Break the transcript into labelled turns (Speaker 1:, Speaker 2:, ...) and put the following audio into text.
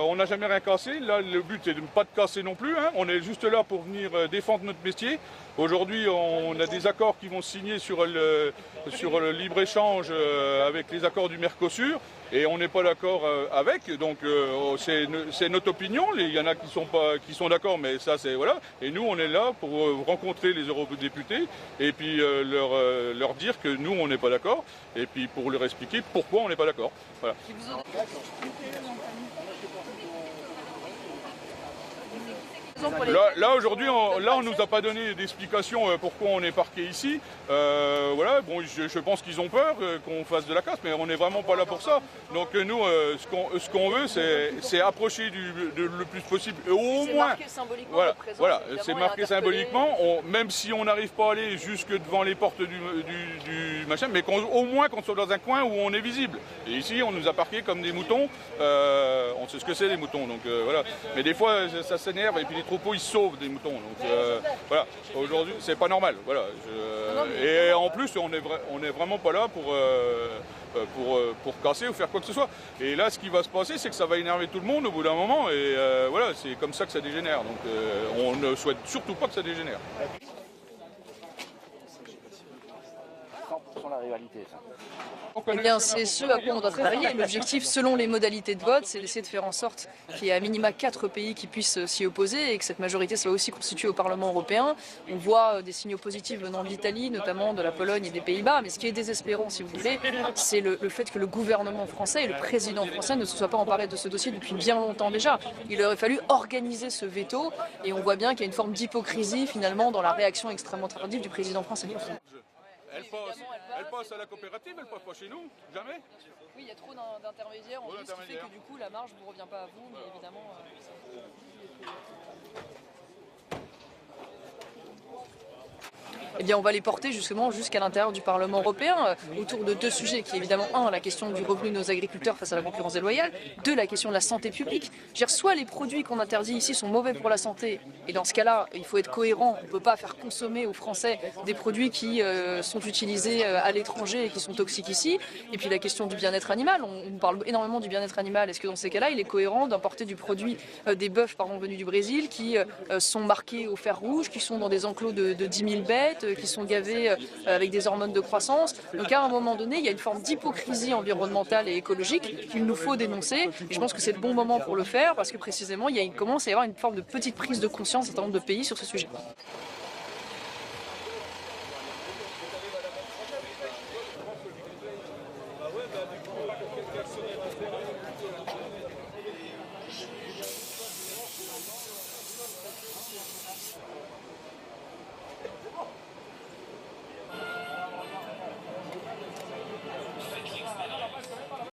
Speaker 1: on n'a jamais rien cassé. Là, le but, c'est de ne pas de casser non plus. Hein. On est juste là pour venir défendre notre métier. Aujourd'hui, on a des accords qui vont se signer sur le libre-échange avec les accords du Mercosur. Et on n'est pas d'accord avec, donc c'est notre opinion. Il y en a qui sont d'accord, mais ça c'est voilà. Et nous on est là pour rencontrer les eurodéputés et puis leur dire que nous on n'est pas d'accord et puis pour leur expliquer pourquoi on n'est pas d'accord. Voilà. Là aujourd'hui, on nous a pas donné d'explication pourquoi on est parqué ici. Voilà, bon, je pense qu'ils ont peur qu'on fasse de la casse, mais on n'est vraiment pas là pour ça. Donc nous, ce qu'on veut, c'est approcher le plus possible. Au moins,
Speaker 2: marqué symboliquement.
Speaker 1: Voilà, c'est marqué symboliquement. Même si on n'arrive pas à aller jusque devant les portes du machin, mais au moins qu'on soit dans un coin où on est visible. Et ici, on nous a parqués comme des moutons. On sait ce que c'est les moutons, donc voilà. Mais des fois, ça s'énerve et puis les troupeaux ils se sauvent des moutons, donc voilà. Aujourd'hui c'est pas normal, voilà. Et en plus on est vraiment pas là pour casser ou faire quoi que ce soit. Et là ce qui va se passer c'est que ça va énerver tout le monde au bout d'un moment et voilà, c'est comme ça que ça dégénère, donc on ne souhaite surtout pas que ça dégénère.
Speaker 3: 100% la rivalité, ça.
Speaker 2: Eh bien, c'est ce à quoi on doit travailler. L'objectif, selon les modalités de vote, c'est d'essayer de faire en sorte qu'il y ait à minima 4 pays qui puissent s'y opposer et que cette majorité soit aussi constituée au Parlement européen. On voit des signaux positifs venant de l'Italie, notamment de la Pologne et des Pays-Bas. Mais ce qui est désespérant, si vous voulez, c'est le fait que le gouvernement français et le président français ne se soient pas emparés de ce dossier depuis bien longtemps déjà. Il aurait fallu organiser ce veto et on voit bien qu'il y a une forme d'hypocrisie finalement dans la réaction extrêmement tardive du président français.
Speaker 1: Elle passe à la coopérative, elle passe pas chez nous, jamais.
Speaker 2: Oui, il y a trop d'intermédiaires, ce qui fait que du coup la marge ne vous revient pas à vous, mais évidemment... Eh bien, on va les porter justement jusqu'à l'intérieur du Parlement européen autour de 2 sujets qui est évidemment, 1, la question du revenu de nos agriculteurs face à la concurrence déloyale, 2, la question de la santé publique. Soit les produits qu'on interdit ici sont mauvais pour la santé, et dans ce cas-là, il faut être cohérent, on ne peut pas faire consommer aux Français des produits qui sont utilisés à l'étranger et qui sont toxiques ici. Et puis la question du bien-être animal, on parle énormément du bien-être animal, est-ce que dans ces cas-là, il est cohérent d'importer du produit, des bœufs venus du Brésil qui sont marqués au fer rouge, qui sont dans des enclos de 10 000 bêtes, qui sont gavés avec des hormones de croissance. Donc à un moment donné, il y a une forme d'hypocrisie environnementale et écologique qu'il nous faut dénoncer. Et je pense que c'est le bon moment pour le faire parce que précisément, il commence à y avoir une forme de petite prise de conscience d'un certain nombre de pays sur ce sujet.